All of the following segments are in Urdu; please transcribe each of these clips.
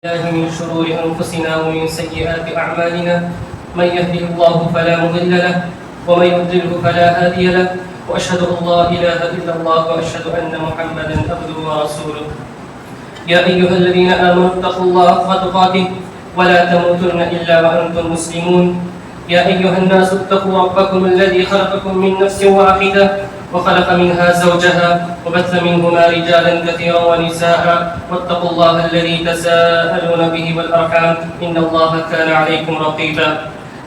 الله من شرور أنفسنا ومن سيئات أعمالنا من يهده الله فلا مضل له ومن يضلله فلا هادي له وأشهد أن لا إله إلا الله وأشهد أن محمدا عبده ورسوله يا أيها الذين آمنوا اتقوا الله حق تقاته ولا تموتن إلا وأنتم مسلمون يا أيها الناس اتقوا ربكم الذي خلقكم من نفس واحدة وخلق منها زوجها وبث منهما رجالا كثيرا ونساء واتقوا الله الذي تساءلون به والأرحام إن الله كان عليكم رقيبا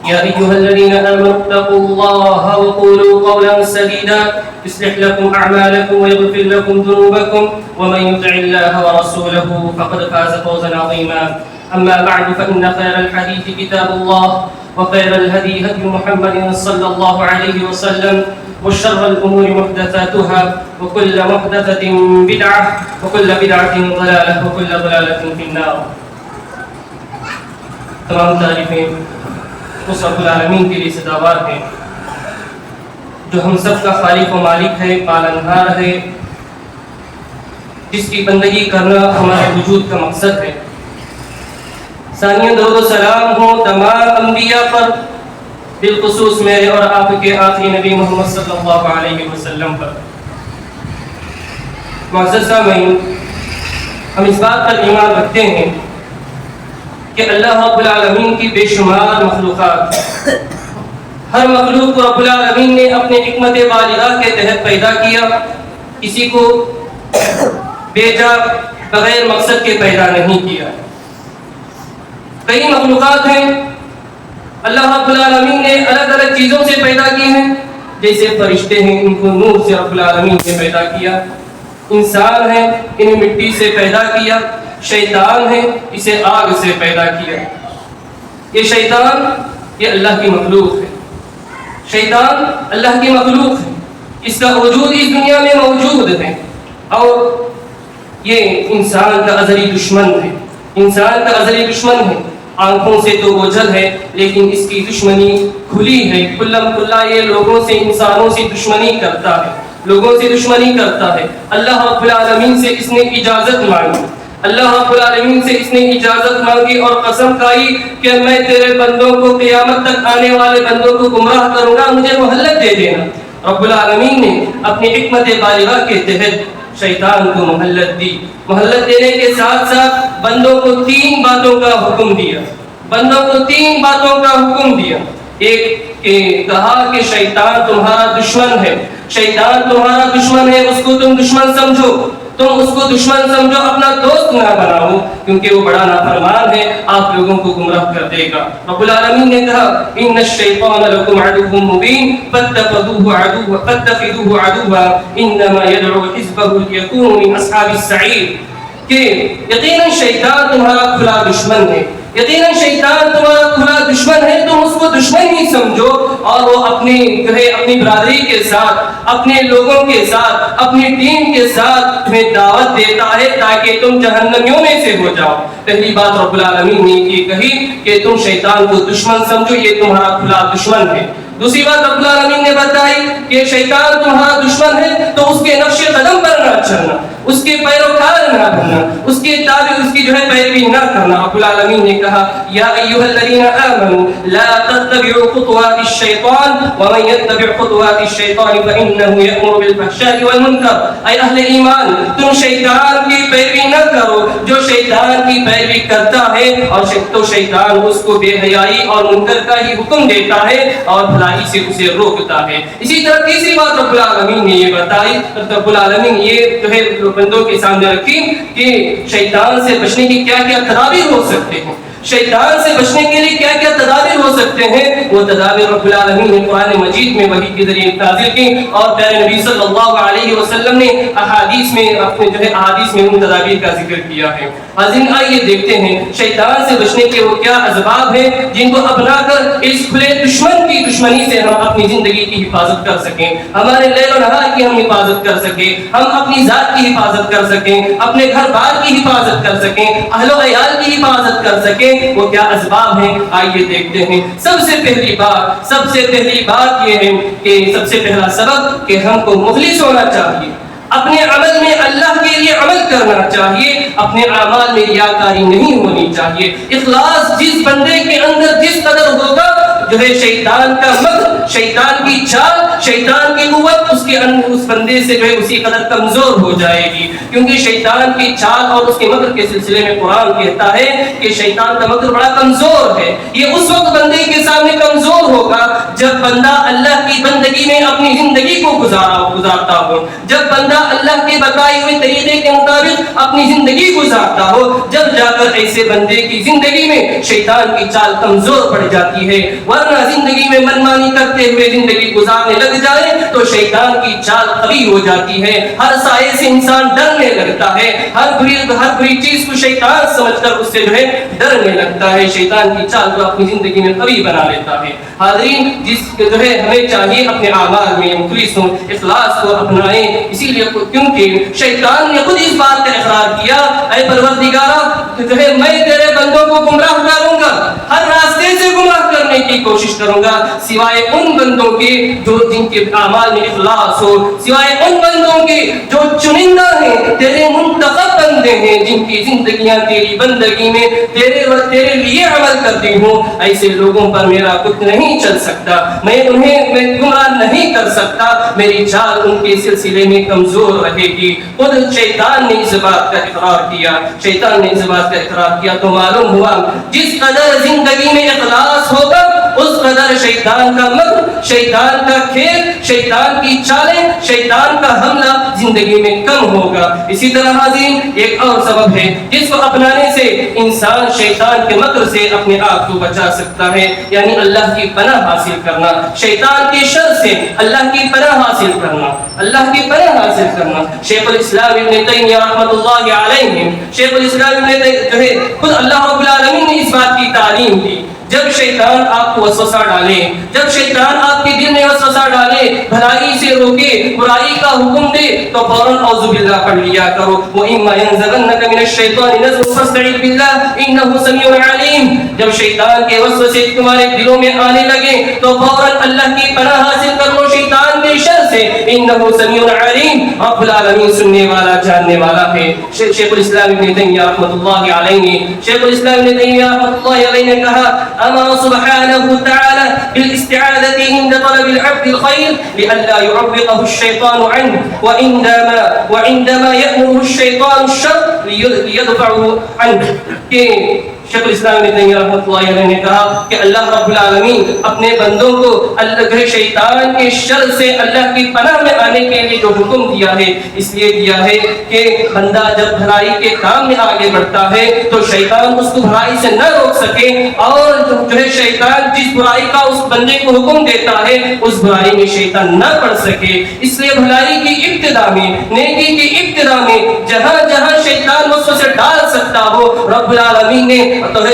يا أيها الذين آمنوا اتقوا الله وقولوا قولا سديدا يصلح لكم أعمالكم ويغفر لكم ذنوبكم ومن يطع الله ورسوله فقد فاز فوزا عظيما أما بعد فإن خير الحديث كتاب الله وخير الهدي هدي محمد صلى الله عليه وسلم وشر الأمور محدثاتها وكل محدثة بدعة وكل بدعة ضلالة وكل ضلالة في النار. تمام تعریفیں اس رب العالمین کے لیے سزاوار ہیں جو ہم سب کا خالق و مالک ہے، پالنہار ہے، جس کی بندگی کرنا ہمارے وجود کا مقصد ہے. ثانیہ درود و سلام ہو تمام انبیاء پر، بالخصوص میرے اور آپ کے آخری نبی محمد صلی اللہ علیہ وسلم پر. معزز سامعین، ہم اس بات پر ایمان رکھتے ہیں کہ اللہ رب العالمین کی بے شمار مخلوقات، ہر مخلوق کو رب العالمین نے اپنے حکمت بالغہ کے تحت پیدا کیا، کسی کو بیجا بغیر مقصد کے پیدا نہیں کیا. کئی مخلوقات ہیں اللہ رب العالمین نے الگ الگ چیزوں سے پیدا کی ہیں، جیسے فرشتے ہیں، ان کو نور سے رب العالمین نے پیدا کیا. انسان ہیں، انہیں مٹی سے پیدا کیا. شیطان ہے، اسے آگ سے پیدا کیا. یہ شیطان یہ اللہ کی مخلوق ہے. شیطان اللہ کی مخلوق ہے، اس کا وجود اس دنیا میں موجود ہے اور یہ انسان کا ازلی دشمن ہے. انسان کا ازلی دشمن ہے. آنکھوں سے تو اوجھل ہے لیکن اس کی دشمنی کھلی ہے. کھلم کھلا یہ لوگوں سے، انسانوں سے دشمنی کرتا ہے، لوگوں سے دشمنی کرتا ہے. اللہ رب العالمین سے اس نے اجازت مانگی، اللہ رب العالمین سے اس نے اجازت مانگی اور قسم کھائی کہ میں تیرے بندوں کو، قیامت تک آنے والے بندوں کو گمراہ کروں گا، مجھے مہلت دے دینا. رب العالمین نے اپنی حکمت بالغہ کے تحت شیطان کو مہلت دی. مہلت دینے کے ساتھ ساتھ بندوں کو 3 باتوں کا حکم دیا. بندوں کو 3 باتوں کا حکم دیا. ایک کہ کہا کہ شیطان تمہارا دشمن ہے، شیطان تمہارا دشمن ہے، اس کو تم دشمن سمجھو، تم اس کو دشمن سمجھو، اپنا دوست نہ بناؤ، کیونکہ وہ بڑا نافرمان ہے، آپ لوگوں کو گمراہ کر دے گا. رب العالمین نے کہا ان الشیطان لکم عدو مبین فاتخذوه عدوا انما يدعو حزبه ليكونوا من اصحاب السعیر. کہ یقیناً شیطان تمہارا کھلا دشمن ہے، یقیناً شیطان تمہارا کھلا دشمن ہے، تم اس کو دشمن ہی سمجھو اور وہ اپنی برادری کے ساتھ، اپنے لوگوں کے ساتھ، اپنی ٹیم کے ساتھ تمہیں دعوت دیتا ہے تاکہ تم جہنمیوں میں سے ہو جاؤ. پہلی بات رب العالمین نے یہ کہی کہ تم شیطان کو دشمن سمجھو، یہ تمہارا کھلا دشمن ہے. دوسری بات رب العالمین نے بتائی کہ شیطان تمہارا دشمن ہے تو اس کے نقش قدم پر نہ چلنا، اس کے پیروکار نہ بننا، اس کے تابع اس کی پیروی نہ کرنا. رب العالمین نے کہا یا ایھا الذین آمنوا لا تتبعوا خطوات الشیطان ومن یتبع خطوات الشیطان فانہ یأمر بالفحشاء والمنکر. اے اہل ایمان، تم شیطان کی پیروی نہ کرو، جو شیطان کی پیروی کرتا ہے اور تو شیطان اس کو بے حیائی اور منکر کا ہی حکم دیتا ہے اور بھلائی سے اسے روکتا ہے. اسی طرح تیسری بات رب العالمین نے یہ بتائی، رب العالمین یہ بندوں کے سامنے رکھی کہ شیطان سے بچنے کی کیا کیا تدابیر ہو سکتے ہیں. شیطان سے بچنے کے لیے کیا کیا تدابیر ہو سکتے ہیں، وہ تدابیر رب العالمین نے قرآن مجید میں وحی کے ذریعے نازل کی اور پیارے نبی صلی اللہ علیہ وسلم نے احادیث میں اپنے احادیث میں ان تدابیر کا ذکر کیا ہے. حاضرین آئیے دیکھتے ہیں شیطان سے بچنے کے وہ کیا اسباب ہیں جن کو اپنا کر اس کھلے دشمن کی دشمنی سے ہم اپنی زندگی کی حفاظت کر سکیں، ہمارے لیل و نہار کی ہم حفاظت کر سکیں، ہم اپنی ذات کی حفاظت کر سکیں، اپنے گھر بار کی حفاظت کر سکیں، اہل و عیال کی حفاظت کر سکیں. وہ کیا اسباب ہیں آئیے دیکھتے ہیں. سب سے پہلی بات یہ ہے کہ سب سے پہلا سبب کہ ہم کو مخلص ہونا چاہیے. اپنے عمل میں اللہ کے لیے عمل کرنا چاہیے، اپنے اعمال میں ریاکاری نہیں ہونی چاہیے۔ اخلاص جس بندے کے اندر جس قدر ہوگا، جو ہے شیطان کا مکر، شیطان کی چال، شیطان کی قوت اس بندے سے جو ہے اسی قدر کمزور ہو جائے گی، کیونکہ شیطان کی چال اور اس کے مکر کے سلسلے میں قرآن کہتا ہے کہ شیطان کا مکر بڑا کمزور ہے۔ یہ اس وقت بندے کے سامنے کمزور ہوگا جب بندہ اللہ کی بندگی میں اپنی زندگی کو گزارتا ہو، جب بندہ اللہ کے بتائے ہوئے طریقے کے مطابق اپنی زندگی گزارتا ہو، جب جا کر ایسے بندے کی زندگی میں شیطان کی چال کمزور پڑ جاتی ہے۔ ورنہ زندگی میں منمانی کرتے ہوئے زندگی گزارنے لگ جائے تو شیطان کی چال قوی ہو جاتی ہے، ہر سائے سے انسان ڈرنے لگتا ہے، ہر بری چیز کو شیطان سمجھ کر اس سے جو ہے ڈرنے لگتا ہے، شیطان کی چال کو اپنی زندگی میں قوی بنا لیتا ہے۔ حاضرین، جو ہے ہمیں چاہیے اپنے اعمال میں مخلص ہوں، اخلاص کو اپنائیں، اسی لیے کیونکہ شیطان نے خود اس بات کا اقرار کیا، اے پروردگارا جو ہے میں تیرے بندوں کو گمراہ کروں گا، ہر راستے سے گمراہ کرنے کی کوشش کروں گا، سوائے ان بندوں کے جو جن کے اعمال میں اخلاص ہو، سوائے ان بندوں کے جو چنندہ ہیں، تیرے منتخب بندے ہیں، جن کی زندگیاں تیری بندگی میں تیرے لیے عمل کرتی ہوں، ایسے لوگوں پر میرا کچھ نہیں چل سکتا، میں انہیں گمراہ نہیں کر سکتا، میری چال ان کے سلسلے میں کمزور رہے گی۔ خود شیطان نے اس بات کا اقرار کیا، تو معلوم ہوا جس قدر زندگی میں اخلاص ہوگا اس قدر شیطان کا مکر، شیطان کا کھیل، شیطان کی چالیں، شیطان کا حملہ زندگی میں کم ہوگا۔ اسی طرح حاضرین، ایک اور سبب ہے جس کو اپنانے سے انسان شیطان کے مکر سے اپنے آپ کو بچا سکتا ہے، یعنی اللہ کی پناہ حاصل کرنا، شیطان کے شر سے اللہ کی پناہ حاصل کرنا، اللہ کی پناہ حاصل کرنا۔ شیخ الاسلام ابن تیمیہ رحمۃ اللہ علیہ، شیخ الاسلام ابن تیمیہ خود اللہ رب العالمین نے اس بات کی تعلیم دی، جب شیطان آپ کو وسوسہ ڈالے، جب شیطان آپ کے دل میں وسوسہ ڈالے، بھلائی سے روکے، برائی کا حکم دے، تو فوراً اعوذ باللہ پڑھ لیا کرو، وَإِمَّا يَنزَغَنَّكَ مِنَ الشَّيْطَانِ نَزْغٌ فَاسْتَعِذْ بِاللَّهِ إِنَّهُ سَمِيعٌ عَلِيمٌ۔ جب شیطان کے وسوسے تمہارے دلوں میں آنے لگے تو فوراً اللہ کی پناہ حاصل کر لو شیطان کے شر سے، إِنَّهُ سَمِيعٌ عَلِيمٌ، رب العالمین سننے والا جاننے والا ہے۔ شیخ الاسلام ابن تیمیہ رحمۃ اللہ علیہ، شیخ الاسلام ابن تیمیہ رحمۃ اللہ علیہ نے کہا، أمر سبحانه وتعالى بالاستعاذة عند طلب العبد الخير لئلا يعوقه الشيطان عنه، وعندما يأمره الشيطان الشر ليدفعه عنه۔ شیخ الاسلام ابن تیمیہ رحمۃ اللہ علیہ نے کہا کہ اللہ رب العالمین اپنے بندوں کو اللہ شیطان کے شر سے اللہ کی پناہ میں آنے کے لیے جو حکم دیا ہے، اس لیے دیا ہے کہ بندہ جب بھلائی کے کام میں آگے بڑھتا ہے تو شیطان اس کو بھلائی سے نہ روک سکے، اور جو ہے شیطان جس برائی کا اس بندے کو حکم دیتا ہے اس برائی میں شیطان نہ پڑ سکے۔ اس لیے بھلائی کی ابتدا میں، نیکی کی ابتدا میں جہاں جہاں شیطان وسوسے ڈال سکتا ہو، رب العالمین نے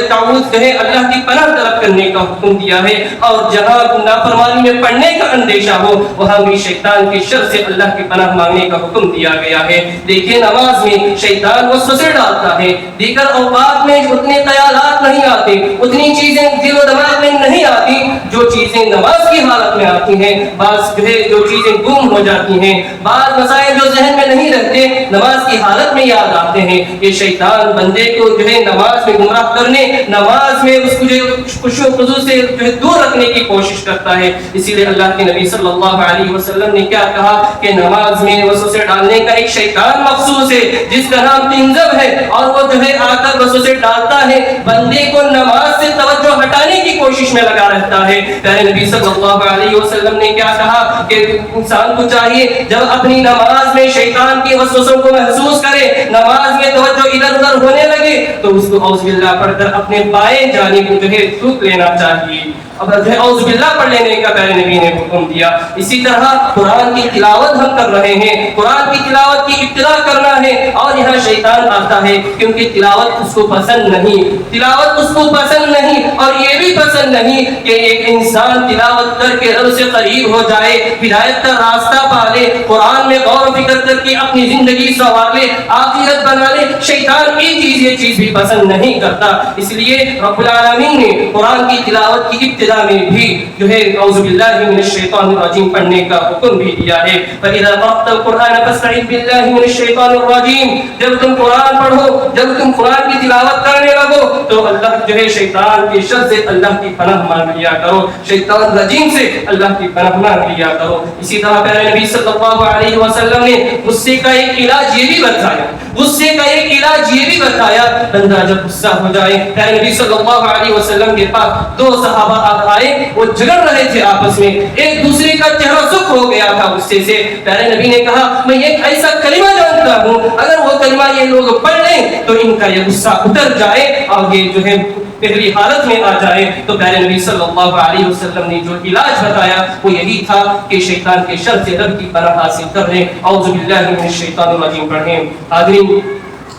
تعوذ ہے اللہ کی پناہ طلب کرنے کا حکم دیا ہے، اور جہاں نافرمانی میں پڑنے کا اندیشہ ہو وہاں بھی شیطان کے شر سے اللہ کی پناہ مانگنے کا حکم دیا گیا ہے۔ دیکھیں نماز میں شیطان وسوسے ڈالتا ہے، دیگر اوقات میں اتنے خیالات نہیں آتے، اتنی چیزیں دل و دماغ میں نہیں آتی جو چیزیں نماز کی حالت میں آتی ہیں، بعض جو چیزیں گم ہو جاتی ہیں، بعض مسائل جو ذہن میں نہیں رہتے نماز کی حالت میں یاد آتے ہیں۔ یہ شیطان بندے کو جو ہے نماز میں گمراہ کرنے، نماز میں اس کو جو خشوع و خضوع سے دور رکھنے کی کوشش کرتا ہے۔ اسی لیے اللہ کے نبی صلی اللہ علیہ وسلم نے کیا کہا کہ نماز میں وسوسے ڈالنے کا ایک شیطان مخصوص ہے جس کا نام تنزب ہے، اور وہ جو ہے آ کر وسوسے ڈالتا ہے، بندے کو نماز سے توجہ ہٹانے کی کوشش میں لگا رہتا ہے۔ پیارے نبی صلی اللہ علیہ وسلم نے کیا کہا کہ انسان کو چاہیے جب اپنی نماز میں شیطان کے وسوسوں کو محسوس کرے، نماز میں توجہ ادھر ادھر ہونے لگے تو اس کو اعوذ باللہ پڑھ کر اپنے بائیں جانب کو جو ہے تھوک لینا چاہیے، اب جو ہے اعوذ باللہ پڑھ لینے کا پیارے نبی نے حکم دیا۔ اسی طرح قرآن کی تلاوت ہم کر رہے ہیں، قرآن کی تلاوت کی ابتدا کرنا ہے، اور یہاں شیطان آتا ہے کیونکہ تلاوت اس کو پسند نہیں، تلاوت اس کو پسند نہیں، اور یہ بھی پسند نہیں کہ ایک انسان تلاوت کر کے رب سے قریب ہو جائے, ہدایت کا راستہ پا لے, قرآن میں غور و فکر کر کے اپنی زندگی سنوار لے, آخرت بنا لے. شیطان یہ چیز بھی پسند نہیں کرتا. اس لیے رب العالمین نے قرآن کی تلاوت کی ابتدا میں بھی جو ہے اعوذ باللہ من الشیطان الرجیم پڑھنے کا حکم بھی دیا ہے. فَإِذَا قَرَأْتَ الْقُرْآنَ فَاسْتَعِذْ بِاللَّهِ مِنَ الشَّيْطَانِ الرَّجِيمِ, جب تم قرآن پڑھو, جب تم قرآن کی تلاوت کرنے لگو تو اللہ جو ہے شیطان کے شر سے اللہ کی پناہ مانگ لیا کرو, شیطان رجیم سے اللہ کی پناہ مانگ لیا کرو. اسی طرح پیارے نبی صلی اللہ علیہ وسلم نے غصے کا ایک علاج یہ بھی بتایا, غصے کا ایک علاج یہ بھی بتایا, بندہ جب غصہ ہو جائے, پیارے نبی صلی اللہ علیہ وسلم کے پاس دو صحابہ آئے, وہ جھگڑ رہے تھے آپس میں, ایک دوسرے کا چہرہ سرخ ہو گیا تھا غصے سے. پیارے نبی نے کہا میں ایک ایسا کلمہ جانتا ہوں, اگر وہ کلمہ یہ لوگ پڑھ لیں تو ان کا یہ غصہ اتر جائے اور یہ جو ہے پہلی حالت میں آ جائے. تو پیارے نبی صلی اللہ علیہ وسلم نے جو علاج بتایا وہ یہی تھا کہ شیطان کے شر سے رب کی پناہ حاصل کر لیں, اعوذ باللہ من الشیطان الرجیم پڑھیں. آدمی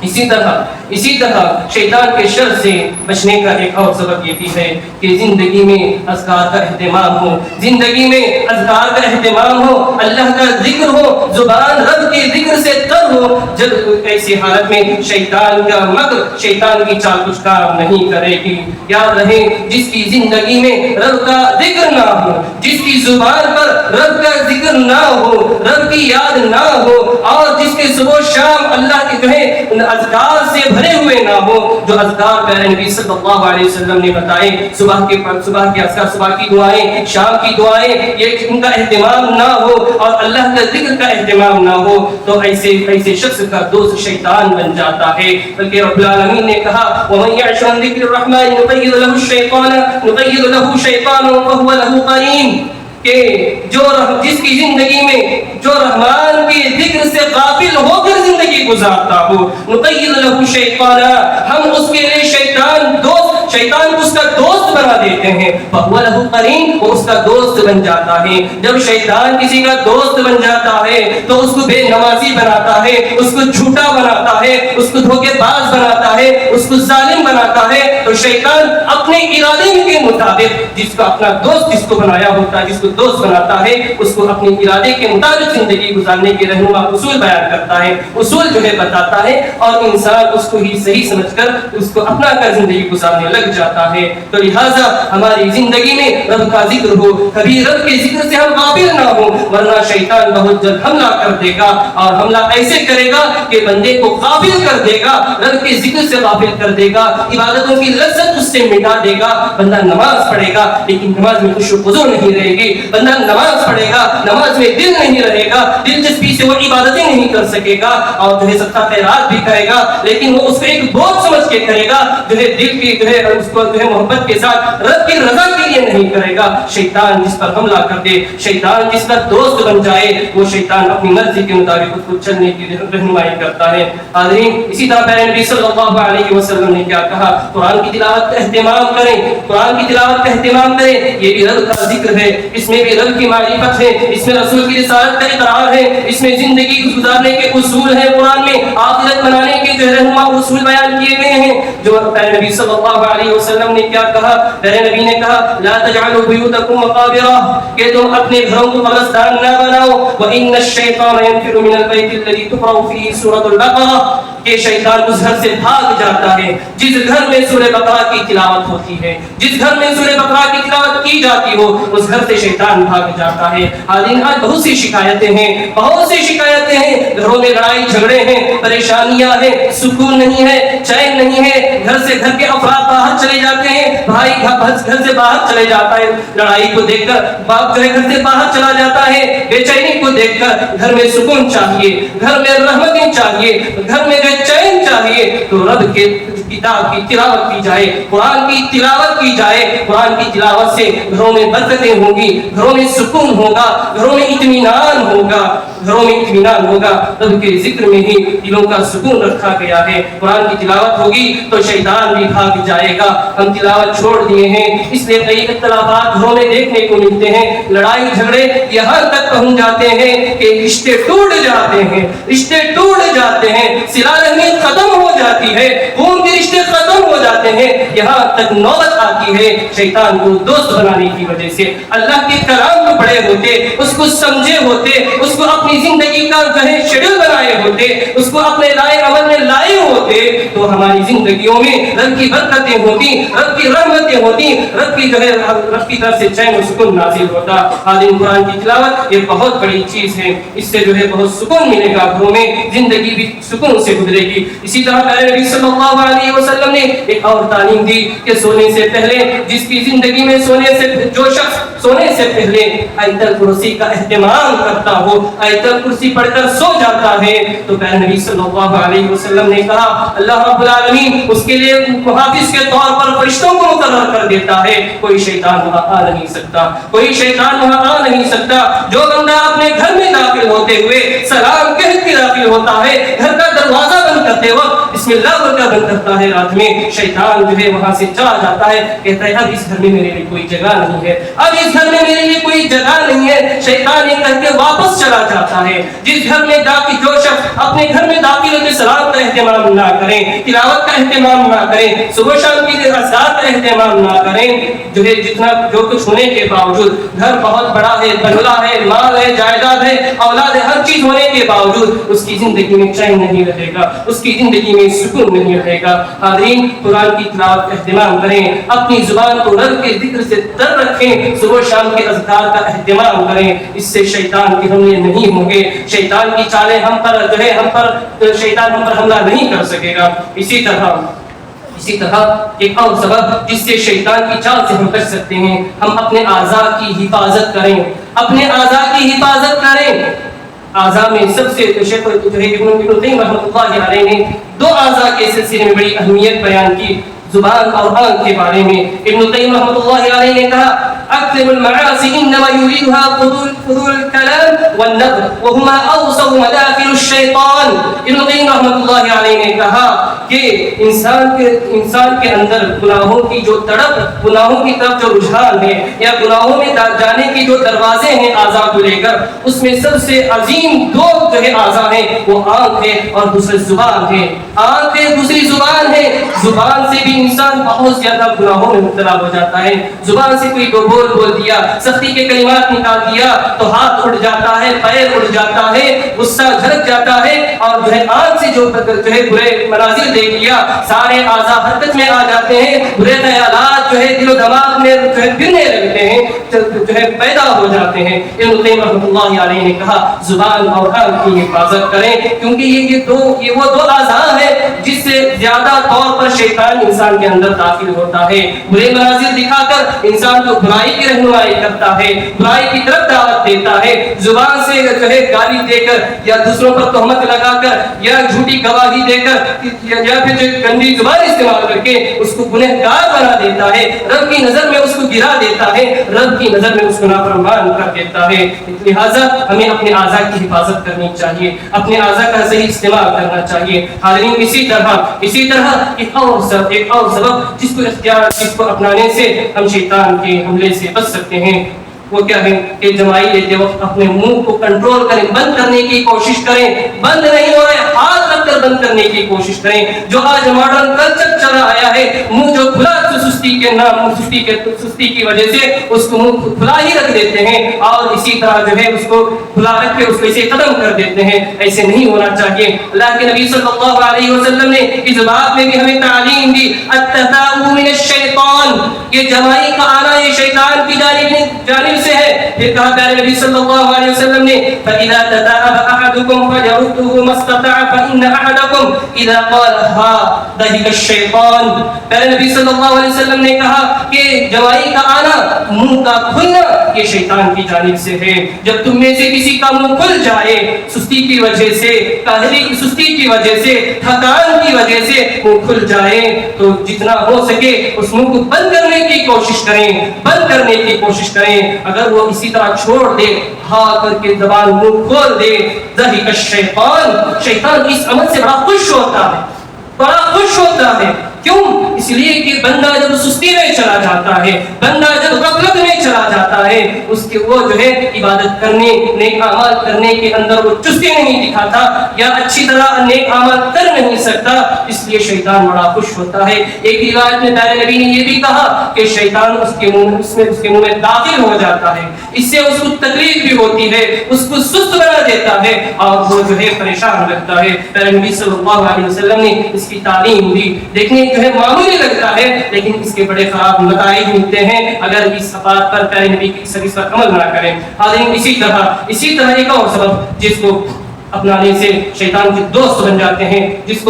اسی طرح شیطان کے شر سے بچنے کا ایک اور سبب یہ بھی ہے کہ زندگی میں اذکار کا اہتمام ہو, زندگی میں اذکار کا اہتمام ہو, اللہ کا ذکر ہو, زبان رب کے ذکر سے تر ہو. جب ایسی حالت میں شیطان کا مکر, شیطان کی چال کچھ کام نہیں کرے گی. یاد رہے جس کی زندگی میں رب کا ذکر نہ ہو, جس کی زبان پر رب کا ذکر نہ ہو, رب کی یاد نہ ہو, اور جس کے صبح شام اللہ کے جو ہے اذکار سے بھرے ہوئے نہ ہو, جو اذکار پیارے نبی صلی اللہ علیہ وسلم نے بتائے, صبح کے اذکار, صبح کی دعائیں, شام کی دعائیں, یہ ان کا اہتمام نہ ہو اور اللہ کا ذکر کا اہتمام نہ ہو تو ایسے شخص کا دوست شیطان بن جاتا ہے. بلکہ رب العالمین نے کہا وَمَن يَعْشُ عَن ذِكْرِ الرَّحْمَنِ نُقَيِّضْ لَهُ الشَّيْطَانُ وَهُوَ لَهُ قَرِينٌ, کہ جس کی زندگی میں جو رحمان کے ذکر سے غافل ہو کر زندگی گزارتا ہو, نقید لہ الشیطان, ہم اس کے لیے شیطان کو اس کا دوست بنا دیتے ہیں. فہو لہ قرین, وہ اس کا دوست بن جاتا ہے. جب شیطان کسی کا دوست بن جاتا ہے تو اس کو بے نمازی بناتا ہے, اس کو جھوٹا بناتا ہے, اس کو دھوکے باز بناتا ہے, اس کو ظالم بناتا ہے. تو شیطان اپنے ارادے کے مطابق جس کا اپنا دوست جس کو بنایا ہوتا ہے, جس کو دوست بناتا ہے, اس کو اپنے ارادے کے مطابق زندگی گزارنے کے رہنما اصول بیان کرتا ہے, اصول جو ہے بتاتا ہے, اور انسان اس کو ہی صحیح سمجھ کر اس کو اپنا کر زندگی گزارنے لگ جاتا ہے. تو لہٰذا ہماری زندگی میں رب کا ذکر ہو, کبھی رب کے ذکر سے ہم غافل نہ ہو, ورنہ شیطان بہت جلد حملہ کر دے گا, اور حملہ ایسے کرے گا کہ بندے کو غافل کر دے گا, رب کے ذکر سے غافل کر دے گا, عبادتوں کی لذت اس سے مٹا دے گا. بندہ نماز پڑھے گا لیکن نماز میں خشوع و خضوع نہیں رہے گی, بندہ نماز پڑھے گا, نماز میں دل نہیں رہے گا, دلچسپی سے وہ عبادتیں نہیں کر سکے گا, اور جو ہے صدقہ خیرات بھی کرے گا لیکن وہ اس کو ایک بوجھ سمجھ کے کرے گا, جو ہے دل کی جو ہے اس کو جو ہے محبت کے ساتھ رب کی رضا کے لیے نہیں کرے گا. شیطان جس پر حملہ کر دے, شیطان جس کا دوست بن جائے, وہ شیطان اپنی مرضی کے مطابق اس کو چلنے کی رہنمائی کرتا ہے. حاضرین, اسی طرح پیارے نبی صلی اللہ علیہ وسلم نے کیا کہا, قرآن کی تلاوت کا اہتمام کریں, قرآن کی تلاوت کا اہتمام کریں. یہ بھی رب کا ذکر ہے, اس میں بھی رب کی معرفت ہے, اس میں رسول کی رسالت کا اقرار ہے, اس میں زندگی گزارنے کے اصول ہیں, قرآن میں آخرت بنانے کے جو رہنما اصول بیان کیے گئے ہیں. جو پیارے نبی صلی اللہ علیہ وسلم نے کیا کہا, پیارے نبی نے کہا لا تجعلوا بیوتکم مقابر, کہ تم اپنے گھروں کو قبرستان نہ بناؤ. وان الشیطان ينفر من البیت الذی تقرأ فیہ سورۃ البقرہ, کہ شیطان اس گھر سے بھاگ جاتا ہے جس گھر میں سورہ بقرہ کی تلاوت ہوتی ہے, جس گھر میں سورہ بقرہ کی تلاوت کی جاتی ہو اس گھر سے شیطان بھاگ جاتا ہے. حاضرین, آج بہت سی شکایتیں ہیں, بہت سی شکایتیں ہیں, گھروں میں لڑائی جھگڑے ہیں, پریشانیاں ہیں, سکون نہیں ہے, چین نہیں ہے, گھر سے گھر کے افراد باہر چلے جاتے ہیں, بھائی گھر سے باہر چلے جاتا ہے, لڑائی کو دیکھ کر باپ جو ہے گھر سے باہر چلا جاتا ہے, بے چینی کو دیکھ کر گھر میں سکون چاہیے, گھر میں رحمتیں چاہیے, گھر میں چین چاہیے. تو رب کے کتاب کی تلاوت کی جائے, قرآن کی تلاوت کی جائے. قرآن کی تلاوت سے گھروں میں برکتیں ہوں گی, گھروں میں سکون ہوگا, گھروں میں اطمینان ہوگا. گھروں میں اطمینان ہوگا، رب کے ذکر میں ہی دلوں کا سکون رکھا گیا ہے۔ قرآن کی تلاوت ہوگی تو شیطان بھی بھاگ جائے گا۔ ہم تلاوت چھوڑ دیے ہیں، اس لیے کئی اختلافات گھروں میں دیکھنے کو ملتے ہیں، لڑائی جھگڑے یہاں تک پہنچ جاتے ہیں کہ رشتے ٹوٹ جاتے ہیں، رشتے ٹوٹ جاتے ہیں، صلہ رحمی ختم ہو جاتی ہے، خون کے رشتے ختم ہو جاتے ہیں، یہاں تک نوبت آتی ہے شیطان کو دوست بنانے کی وجہ سے۔ اللہ کے کلام کو پڑھے ہوتے، اس کو سمجھے ہوتے، اس کو اپنی زندگی کا جو ہے شیڈول بنائے ہوتے، اس کو اپنے لائے عمل میں لائے ہوتے، تو ہماری زندگیوں میں رب کی برکتیں ہوتی، رب کی رحمتیں ہوتی، رب کی جو ہے رب کی طرف سے چین و سکون نازل ہوتا۔ خادم قرآن کی تلاوت یہ بہت بڑی چیز ہے، اس سے جو ہے بہت سکون ملے گا، گھروں میں زندگی بھی سکون سے گزرے گی۔ اسی طرح پیارے نبی صلی اللہ علیہ وسلم نے ایک اور تعلیم دی کہ سونے سے پہلے، جس کی زندگی میں جو شخص سونے سے پہلے آیت الکرسی کا اہتمام کرتا ہو، آیت الکرسی پڑھ کر سو جاتا ہے، تو پیارے نبی صلی اللہ علیہ وسلم نے کہا اللہ رب العالمین اس کے لیے محافظ کے طور پر فرشتوں کو مقرر کر دیتا ہے، کوئی شیطان وہاں آ نہیں سکتا، کوئی شیطان وہاں آ نہیں سکتا۔ جو بندہ اپنے گھر میں داخل ہوتے ہوئے سلام کہہ کے داخل ہوتا ہے، گھر کا دروازہ بند کرتے وقت بسم اللہ کہہ کر بند کرتا ہے، رات میں شیطان جو ہے وہاں سے چلا جاتا ہے، کہتا ہے اب اس گھر میں میرے لیے کوئی جگہ نہیں ہے، اب اس گھر میں میرے لیے کوئی جگہ نہیں ہے، شیطان یہ کہہ کے واپس چلا جاتا ہے۔ جس گھر میں جو شخص اپنے گھر میں داخل ہوتے سلام کا اہتمام نہ کریں، تلاوت کا اہتمام نہ کریں، صبح شام کی اذکار کا اہتمام نہ کریں، جو ہے جو کچھ ہونے کے باوجود گھر بہت بڑا ہے، بنگلہ ہے، مال ہے، جائیداد ہے، اولاد ہے، ہر چیز ہونے کے باوجود اس کی زندگی میں چین نہیں رہے گا، اس کی زندگی میں سکون نہیں رہے گا۔ حاضرین، قرآن کی تلاوت کا اہتمام کریں، اپنی زبان کو رب کے ذکر سے تر رکھیں، صبح شام کے اذکار کا اہتمام کریں، اس سے شیطان کے حملے نہیں ہوں گے، شیطان کی چالیں ہم پر شیطان ہم پر حملہ نہیں کر سکے گا۔ اسی طرح ایک اور سبب جس سے شیطان کی چال سے ہم بچ سکتے ہیں، ہم اپنے اعضاء کی حفاظت کریں، اپنے اعضاء کی حفاظت کریں۔ اعضاء میں سب سے شیخ ابن قیم رحمۃ اللہ علیہ نے دو اعضاء کے سلسلے میں بڑی اہمیت بیان کی، زبان اور آنکھ کے بارے میں۔ ابن قیم رحمۃ اللہ علیہ نے کہا اکثر المعاصی انما يريدها فضول الكلام والنظر وهما اوسع مداخل الشیطان۔ ابن قیم رحمۃ اللہ علیہ نے کہا کہ انسان کے اندر گناہوں کی جو تڑپ، گناہوں کی طرف جو رجحان ہے یا گناہوں میں جانے کی جو دروازے ہیں اعضاء کو لے کر، اس میں سب سے عظیم دو جو ہے اعضاء ہیں، وہ آنکھ ہے اور دوسری زبان ہے۔ آنکھ ہے، دوسری زبان ہے۔ زبان سے بھی انسان بہت زیادہ گناہوں میں مبتلا ہو جاتا ہے۔ زبان سے کوئی بول دیا، سختی کے کلمات نکال دیا تو ہاتھ اٹھ جاتا ہے، پیر اٹھ جاتا ہے، غصہ جھڑک جاتا ہے، اور جو ہے آنکھ سے جو ہے برے مناظر دیکھ لیا، سارے اعضاء حرکت میں آ جاتے ہیں، برے خیالات جو ہے دل و دماغ میں جو ہے پھرنے لگتے ہیں، جو ہے پیدا ہو جاتے ہیں۔ ابن قیم رحمۃ اللہ علیہ نے کہا زبان اور آنکھ کی حفاظت کریں، کیونکہ یہ وہ دو اعضاء ہیں جس سے زیادہ طور پر شیطان انسان کے اندر داخل ہوتا ہے، برے مناظر دکھا کر انسان کو برائی کی رہنمائی کرتا ہے، برائی کی طرف دعوت دیتا ہے، زبان سے جو ہے گالی دے کر یا دوسروں پر تہمت لگا کر یا جھوٹی گواہی دے کر یا پھر جو گندی زبان استعمال کر کے اس کو گنہگار بنا دیتا ہے، رب کی نظر میں اس کو گرا دیتا ہے، رب کی نظر میں اس کو نافرمان کر دیتا ہے۔ لہٰذا ہمیں اپنے اعضاء کی حفاظت کرنی چاہیے، اپنے اعضاء کا صحیح استعمال کرنا چاہیے۔ حاضرین، اسی طرح ایک اور سبب جس کو اپنانے سے ہم شیطان کے حملے سے بچ سکتے ہیں، وہ کیا ہے کہ جمائی لیتے وقت اپنے منہ کو کنٹرول کریں، بند کرنے کی کوشش کریں، بند نہیں ہو رہے ہاتھ رکھ کر بند کرنے کی کوشش کریں۔ جو آج ماڈرن کلچر چلا آیا ہے، منہ جو کھلا سستی کی وجہ سے اس کو منہ کھلا ہی رکھ دیتے ہیں، اور اسی طرح جو ہے اس کو کھلا رکھ کے اس کو اسے ختم کر دیتے ہیں۔ ایسے نہیں ہونا چاہیے۔ اللہ کے نبی صلی اللہ علیہ وسلم نے اس بات میں بھی ہمیں تعلیم دی، التثاؤب من الشیطان، یہ جمائی کا آنا یہ شیطان کی جانب سے ہے۔ پھر کہا پیارے نبی صلی اللہ علیہ وسلم نے فَإِذَا تَثَاءَبَ أَحَدُكُمْ فَلْيَرُدُّهُ مَا اسْتَطَاعَ فَإِنَّ أَحَدَكُمْ إِذَا قَالَ هَا ضَحِكَ الشَّيْطَانُ۔ پیارے نبی صلی اللہ علیہ وسلم نے کہا کہ جمائی کا آنا، منہ کا کھلنا، یہ شیطان کی جانب سے ہے۔ جب تم میں سے کسی کا منہ کھل جائے سستی کی وجہ سے، کاہلی سستی کی وجہ سے، تھکان کی وجہ سے منہ کھل جائے، تو جتنا ہو سکے اس منہ کو بند کرنے کی کوشش کریں اگر وہ اسی طرح چھوڑ دے ہا کر کے زبان منہ کھول دے ضحک الشیطان شیطان اس عمل سے بڑا خوش ہوتا ہے کیوں؟ اس لیے کہ بندہ جب سستی میں چلا جاتا ہے بندہ جب غفلت میں چلا جاتا ہے اس کے وہ جو ہے عبادت کرنے نیک اعمال کرنے کے اندر وہ چستی نہیں دکھاتا یا اچھی طرح نیک اعمال کر نہیں سکتا اس لیے شیطان بڑا خوش ہوتا ہے ایک روایت میں پیارے نبی نے یہ بھی کہا کہ شیطان اس کے منہ میں داخل ہو جاتا ہے اس سے اس کو تکلیف بھی ہوتی ہے اس کو سست بنا دیتا ہے اور وہ جو ہے پریشان رکھتا ہے پیارے نبی صلی اللہ علیہ وسلم نے اس کی تعلیم دی دیکھنے جو ہے معمولی لگتا ہے لیکن اس کے بڑے خراب نتائج ملتے ہیں اگر اس بات پر پیارے نبی کی اس پر عمل نہ کریں حاضرین اسی طرح ایک اور سبب جس کو اپنانے سے شیطان کے دوست بن جاتے ہیں جس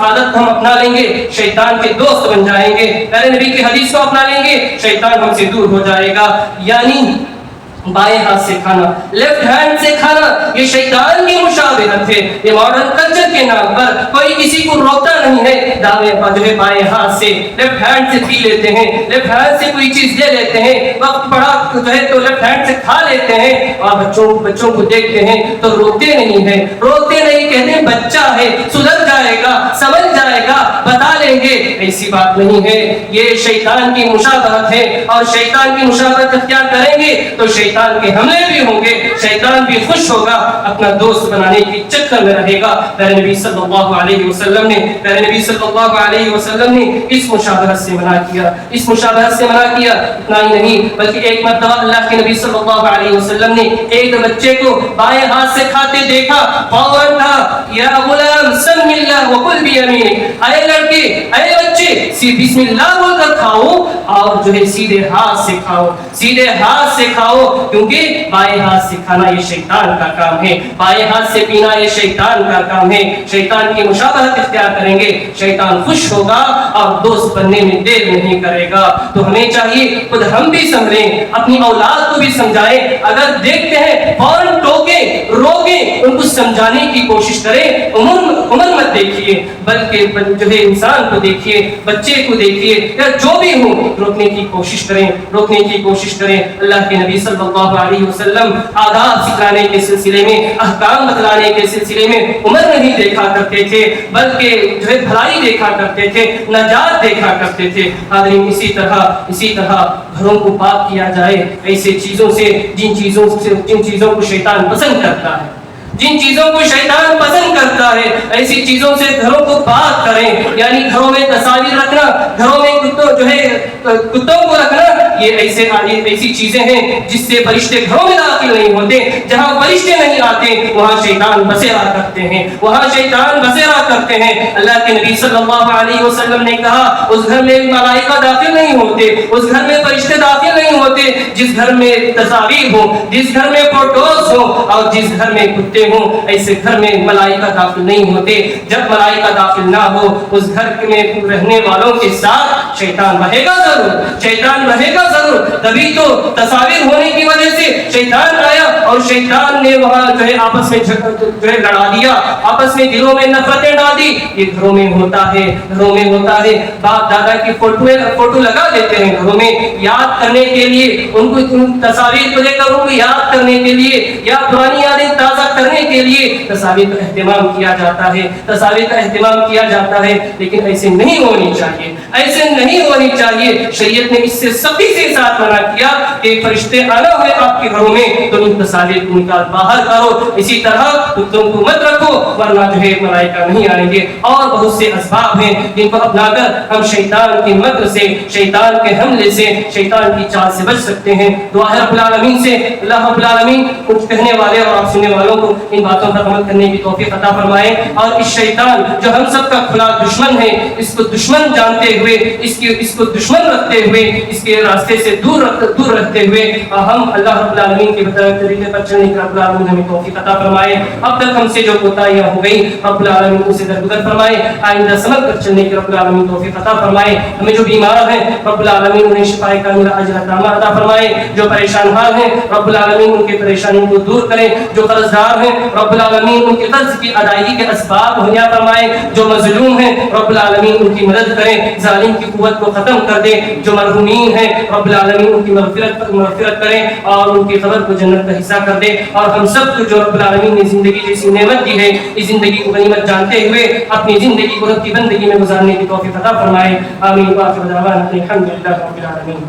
عادت ہم اپنا لیں گے شیطان کے دوست بن جائیں گے پیارے نبی کی حدیث کو اپنا لیں گے شیطان ہم سے دور ہو جائے گا یعنی بائیں ہاتھ سے کھانا لیفٹ ہینڈ سے کھانا یہ شیطان کی مشابہت ہے یہ ماڈرن کلچر کے نام پر کوئی کسی کو روکتا نہیں ہے دائیں بائیں ہاتھ سے لیفٹ ہینڈ سے پی لیتے ہیں لیفٹ ہینڈ سے کوئی چیز لے لیتے ہیں وقت پڑا جو ہے تو لیفٹ ہینڈ سے کھا لیتے ہیں اور بچوں کو دیکھتے ہیں تو روکتے نہیں کہتے ہیں بچہ ہے سدھر جائے گا سمجھ جائے گا بتا لیں گے ایسی بات نہیں ہے یہ شیطان کی مشابہت ہے اور شیطان کی مشابہت اختیار کریں گے تو شیطان کے حملے بھی ہوں گے شیطان بھی خوش ہوگا اپنا دوست بنانے کی چکر میں رہے گا پیارے نبی صلی اللہ علیہ وسلم نے اس مشابہت سے منع کیا اتنا ہی نہیں بلکہ ایک مرتبہ اللہ کے نبی صلی اللہ علیہ وسلم نے ایک بچے کو بائیں ہاتھ سے کھاتے دیکھا فوراً کہا یا غلام سم اللہ وکل بیمینک اے لڑکے اے بچے بسم اللہ بول کر کھاؤ اور جو ہے سیدھے ہاتھ سے کھاؤ کیونکہ بائیں ہاتھ سے کھانا یہ شیطان کا کام ہے بائیں ہاتھ سے پینا یہ شیطان کا کام ہے شیطان کی مشابہت اختیار کریں گے شیطان خوش ہوگا اور دوست بننے میں دیر نہیں کرے گا تو ہمیں چاہیے خود ہم بھی سمجھیں اپنی اولاد کو بھی سمجھائیں اگر دیکھتے ہیں فوراً ٹوکیں روکیں ان کو سمجھانے کی کوشش کریں عمر مت دیکھیے بلکہ جو ہے انسان کو دیکھیے بچے کو دیکھیے یا جو بھی ہو روکنے کی کوشش کریں اللہ کے نبی صلی اللہ علیہ وسلم آداب سکھانے کے سلسلے میں احکام بتلانے کے سلسلے میں عمر نہیں دیکھا کرتے تھے بلکہ جو ہے بھلائی دیکھا کرتے تھے نجات دیکھا کرتے تھے حاضرین اسی طرح گھروں کو پاک کیا جائے ایسے چیزوں سے جن چیزوں کو شیطان پسند کرتا ہے ایسی چیزوں سے گھروں کو پاک کریں یعنی گھروں میں تصاویر رکھنا گھروں میں کتوں کو رکھنا یہ ایسی چیزیں ہیں جس سے فرشتے گھروں میں داخل نہیں ہوتے جہاں فرشتے نہیں آتے وہاں شیطان بسیرا کرتے ہیں اللہ کے نبی صلی اللہ علیہ وسلم نے کہا اس گھر میں ملائکہ داخل نہیں ہوتے اس گھر میں فرشتے داخل نہیں ہوتے جس گھر میں تصاویر ہو جس گھر میں فوٹوز ہو اور جس گھر میں کتے ہوں ایسے گھر میں ملائکہ داخل نہیں ہوتے جب ملائکہ داخل نہ ہو اس گھر میں رہنے والوں کے ساتھ شیطان رہے گا ضرور تبھی تو تصاویر ہونے کی وجہ سے شیطان آیا اور شیطان نے وہاں جو ہے آپس میں لڑا دیا آپس میں دلوں میں نفرتیں ڈال دی یہ گھروں میں ہوتا ہے باپ دادا کی فوٹو لگا دیتے ہیں گھروں میں یاد کرنے کے لیے ان تصاویر کو لے کر ان کو یاد کرنے کے لیے یا پرانی یادیں تازہ کرنے کے لیے تصاویر کا اہتمام کیا جاتا ہے لیکن ایسے نہیں ہونی چاہیے شریعت نے اس سے سختی سے ساتھ منع کیا کہ فرشتے آنا ہوئے آپ کے گھروں میں تو ان تصاویر کو نکال باہر کرو اسی طرح کتوں کو مت رکھو ورنہ جو ہے ملائکہ نہیں آئیں گے اور بہت سے اسباب ہیں جن کو اپنا کر ہم شیطان کے مکر سے شیطان کے حملے سے شیطان کی چال سے بچ سکتے ہیں دعا ہے رب العالمین سے اللہ رب العالمین کچھ کہنے والے اور آپ سننے والوں کو ان باتوں پر عمل کرنے کی توفیق عطا فرمائے اور اس شیطان جو ہم سب کا کھلا دشمن ہے اس کو دشمن جانتے ہوئے اس کو دشمن رکھتے ہوئے اس کے راستے سے دور رکھتے ہوئے ہم اللہ رب العالمین کے بتائے طریقے پر چلنے کی رب العالمین ہمیں توفیق عطا فرمائے اب تک ہم سے جو کوتاہیاں ہو گئی رب العالمین اسے درگزر فرمائے آئندہ سمجھ کر چلنے کی رب العالمین توفیق عطا فرمائے ہمیں جو بیمار ہیں رب العالمین انہیں شفائے کاملہ اجر تامہ عطا فرمائے جو پریشان حال ہیں رب العالمین ان کے پریشانیوں کو دور کریں جو قرضدار دار ہیں رب العالمین ان کے قرض کی ادائیگی کے اسباب مہیا فرمائے، جو مظلوم ہیں رب العالمین ان کی مدد کریں، ظالم کی قوت کو ختم کر دے، جو مرحومین ہیں رب العالمین ان کی مغفرت کریں اور ان کی قبر کو جنت کا حصہ کر دے، اور ہم سب کو جو رب العالمین نے زندگی جیسی نعمت دی ہے اس زندگی کو غنیمت جانتے ہوئے اپنی زندگی کو رب کی بندگی میں گزارنے کی توفیق عطا فرمائے، آمین۔ وآخر دعوانا الحمد للہ رب العالمین۔